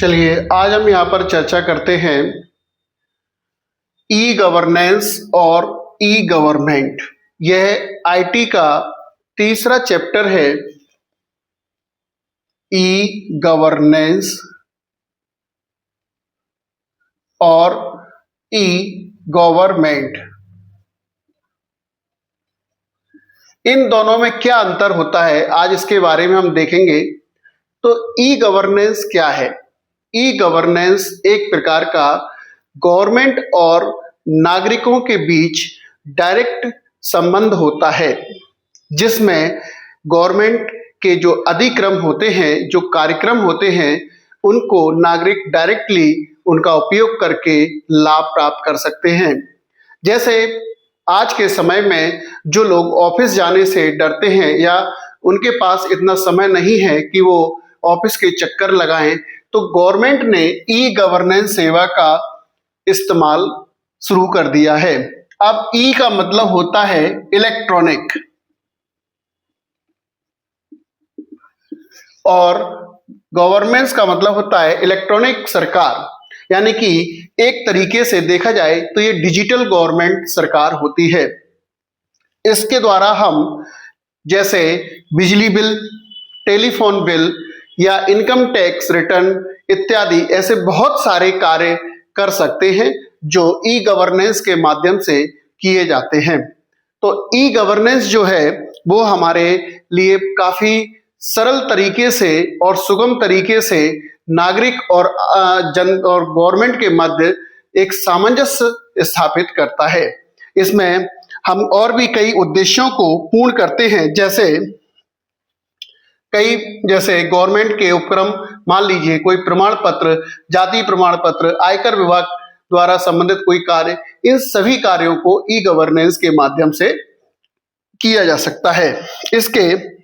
चलिए आज हम यहाँ पर चर्चा करते हैं ई गवर्नेंस और ई गवर्नमेंट। यह आईटी का तीसरा चैप्टर है। ई गवर्नेंस और ई गवर्नमेंट, इन दोनों में क्या अंतर होता है, आज इसके बारे में हम देखेंगे। तो ई गवर्नेंस क्या है? ई गवर्नेंस एक प्रकार का गवर्नमेंट और नागरिकों के बीच डायरेक्ट संबंध होता है, जिसमें गवर्नमेंट के जो अधिक्रम होते हैं, जो कार्यक्रम होते हैं, उनको नागरिक डायरेक्टली उनका उपयोग करके लाभ प्राप्त कर सकते हैं। जैसे आज के समय में जो लोग ऑफिस जाने से डरते हैं या उनके पास इतना समय नहीं है कि वो ऑफिस के चक्कर लगाएं, तो गवर्नमेंट ने ई गवर्नेंस सेवा का इस्तेमाल शुरू कर दिया है। अब ई का मतलब होता है इलेक्ट्रॉनिक और गवर्नेंस का मतलब होता है इलेक्ट्रॉनिक सरकार, यानी कि एक तरीके से देखा जाए तो ये डिजिटल गवर्नमेंट सरकार होती है। इसके द्वारा हम जैसे बिजली बिल, टेलीफोन बिल या इनकम टैक्स रिटर्न इत्यादि ऐसे बहुत सारे कार्य कर सकते हैं जो ई गवर्नेंस के माध्यम से किए जाते हैं। तो ई गवर्नेंस जो है वो हमारे लिए काफी सरल तरीके से और सुगम तरीके से नागरिक और गवर्नमेंट के मध्य एक सामंजस्य स्थापित करता है। इसमें हम और भी कई उद्देश्यों को पूर्ण करते हैं, जैसे गवर्नमेंट के उपक्रम, मान लीजिए कोई प्रमाण पत्र, जाति प्रमाण पत्र, आयकर विभाग द्वारा संबंधित कोई कार्य, इन सभी कार्यों को ई गवर्नेंस के माध्यम से किया जा सकता है। इसके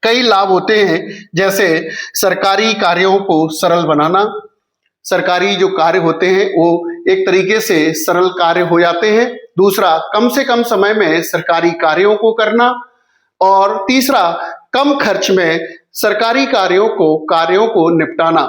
कई लाभ होते हैं, जैसे सरकारी कार्यों को सरल बनाना। सरकारी जो कार्य होते हैं वो एक तरीके से सरल कार्य हो जाते हैं। दूसरा, कम से कम समय में सरकारी कार्यों को करना। और तीसरा, कम खर्च में सरकारी कार्यों को निपटाना।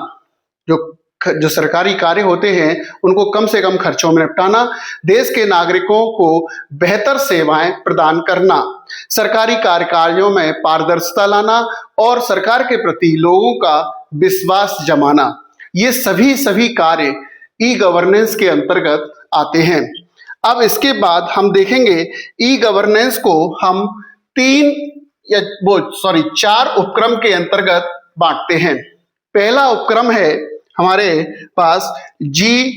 जो सरकारी कार्य होते हैं उनको कम से कम खर्चों में निपटाना, देश के नागरिकों को बेहतर सेवाएं प्रदान करना, सरकारी कार्यों में पारदर्शिता लाना और सरकार के प्रति लोगों का विश्वास जमाना, ये सभी कार्य ई गवर्नेंस के अंतर्गत आते हैं। अब इसके बाद हम देखेंगे ई गवर्नेंस को हम चार उपक्रम के अंतर्गत बांटते हैं। पहला उपक्रम है हमारे पास G2G।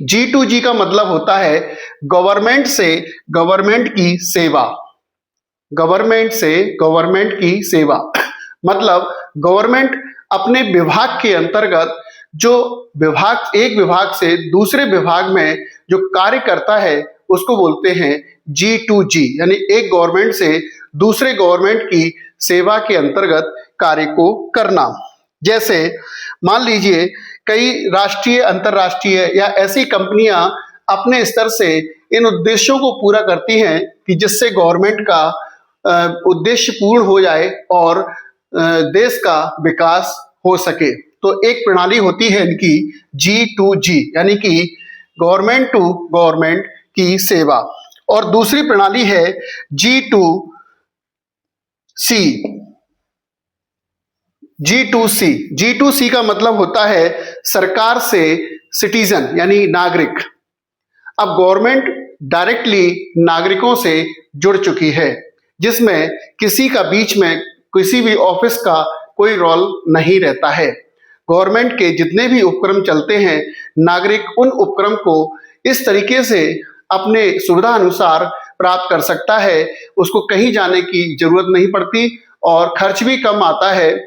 G2G का मतलब होता है गवर्नमेंट से गवर्नमेंट की सेवा। गवर्नमेंट से गवर्नमेंट की सेवा मतलब गवर्नमेंट अपने विभाग के अंतर्गत जो एक विभाग से दूसरे विभाग में जो कार्य करता है उसको बोलते हैं G2G, यानी एक गवर्नमेंट से दूसरे गवर्नमेंट की सेवा के अंतर्गत कार्य को करना। जैसे मान लीजिए कई राष्ट्रीय, अंतरराष्ट्रीय या ऐसी कंपनियां अपने स्तर से इन उद्देश्यों को पूरा करती हैं कि जिससे गवर्नमेंट का उद्देश्य पूर्ण हो जाए और देश का विकास हो सके। तो एक प्रणाली होती है इनकी G2G, यानी कि गवर्नमेंट टू गवर्नमेंट की सेवा। और दूसरी प्रणाली है G2C। G2C का मतलब होता है सरकार से सिटीजन, यानी नागरिक। अब गवर्नमेंट डायरेक्टली नागरिकों से जुड़ चुकी है, जिसमें किसी का बीच में किसी भी ऑफिस का कोई रोल नहीं रहता है। गवर्नमेंट के जितने भी उपक्रम चलते हैं, नागरिक उन उपक्रम को इस तरीके से अपने सुविधा अनुसार प्राप्त कर सकता है, उसको कहीं जाने की जरूरत नहीं पड़ती और खर्च भी कम आता है।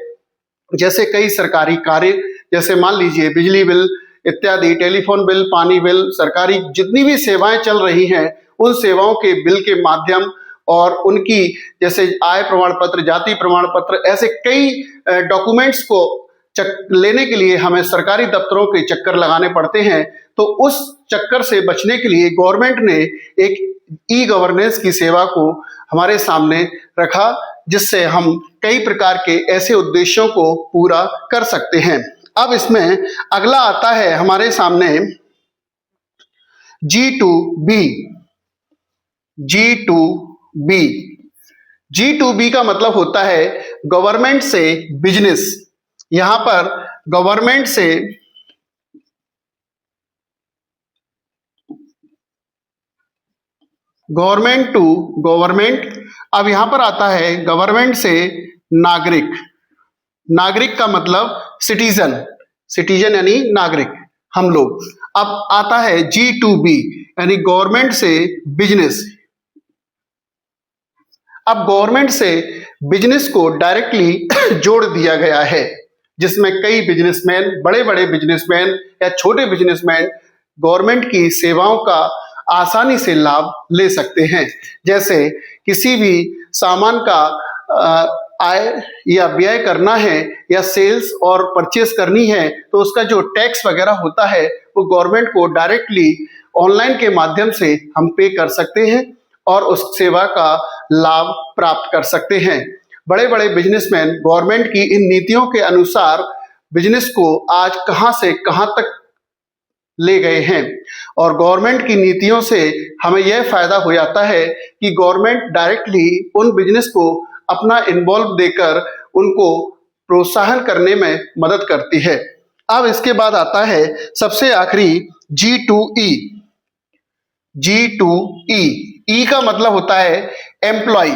जैसे कई सरकारी कार्य, जैसे मान लीजिए बिजली बिल इत्यादि, टेलीफोन बिल, पानी बिल, सरकारी जितनी भी सेवाएं चल रही हैं, उन सेवाओं के बिल के माध्यम और उनकी जैसे आय प्रमाण पत्र, जाति प्रमाण पत्र, ऐसे कई डॉक्यूमेंट्स को लेने के लिए हमें सरकारी दफ्तरों के चक्कर लगाने पड़ते हैं, तो उस चक्कर से बचने के लिए गवर्नमेंट ने एक ई गवर्नेंस की सेवा को हमारे सामने रखा, जिससे हम कई प्रकार के ऐसे उद्देश्यों को पूरा कर सकते हैं। अब इसमें अगला आता है हमारे सामने G2B। G2B G2B का मतलब होता है गवर्नमेंट से बिजनेस। यहां पर गवर्नमेंट से गवर्नमेंट टू गवर्नमेंट। अब यहां पर आता है गवर्नमेंट से नागरिक। नागरिक का मतलब सिटीजन, सिटीजन यानी नागरिक, हम लोग। अब आता है G2B यानी गवर्नमेंट से बिजनेस। अब गवर्नमेंट से बिजनेस को डायरेक्टली जोड़ दिया गया है, जिसमें कई बिजनेसमैन, बड़े बड़े बिजनेसमैन या छोटे बिजनेसमैन गवर्नमेंट की सेवाओं का आसानी से लाभ ले सकते हैं। जैसे किसी भी सामान का आय या व्यय करना है या सेल्स और परचेस करनी है, तो उसका जो टैक्स वगैरह होता है वो गवर्नमेंट को डायरेक्टली ऑनलाइन के माध्यम से हम पे कर सकते हैं और उस सेवा का लाभ प्राप्त कर सकते हैं। बड़े बड़े बिजनेसमैन गवर्नमेंट की इन नीतियों के अनुसार बिजनेस को आज कहां से कहां तक ले गए हैं, और गवर्नमेंट की नीतियों से हमें यह फायदा हो जाता है कि गवर्नमेंट डायरेक्टली उन बिजनेस को अपना इन्वॉल्व देकर उनको प्रोत्साहन करने में मदद करती है। अब इसके बाद आता है सबसे आखिरी G2E। G2E ई का मतलब होता है एम्प्लॉय।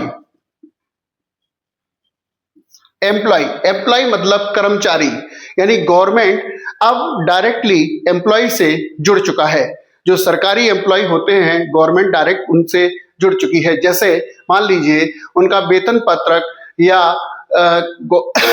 एम्प्लॉय, एम्प्लॉय मतलब कर्मचारी, यानी गवर्नमेंट अब डायरेक्टली एम्प्लॉय से जुड़ चुका है। जो सरकारी एम्प्लॉय होते हैं गवर्नमेंट डायरेक्ट उनसे जुड़ चुकी है। जैसे मान लीजिए उनका वेतन पत्रक या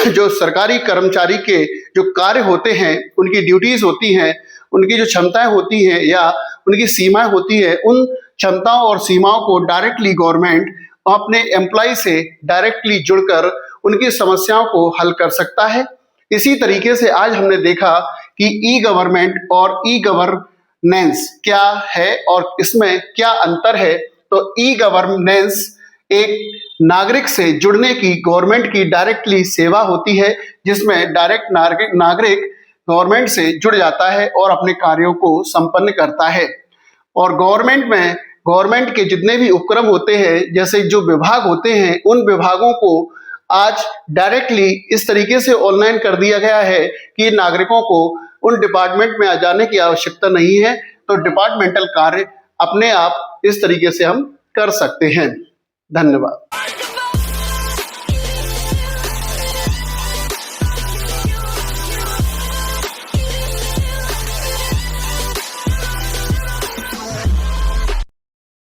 जो सरकारी कर्मचारी के जो कार्य होते हैं, उनकी ड्यूटीज होती हैं, उनकी जो क्षमताएं होती हैं या उनकी सीमाएं होती है, उन क्षमताओं और सीमाओं को डायरेक्टली गवर्नमेंट अपने एम्प्लॉय से डायरेक्टली जुड़कर उनकी समस्याओं को हल कर सकता है। इसी तरीके से आज हमने देखा कि ई गवर्नमेंट और ई गवर्नेंस क्या है और इसमें क्या अंतर है। तो ई गवर्नेंस एक नागरिक से जुड़ने की गवर्नमेंट की डायरेक्टली सेवा होती है, जिसमें डायरेक्ट नागरिक गवर्नमेंट से जुड़ जाता है और अपने कार्यों को संपन्न करता है। और गवर्नमेंट में गवर्नमेंट के जितने भी उपक्रम होते हैं, जैसे जो विभाग होते हैं, उन विभागों को आज डायरेक्टली इस तरीके से ऑनलाइन कर दिया गया है कि नागरिकों को उन डिपार्टमेंट में आ जाने की आवश्यकता नहीं है। तो डिपार्टमेंटल कार्य अपने आप इस तरीके से हम कर सकते हैं। धन्यवाद।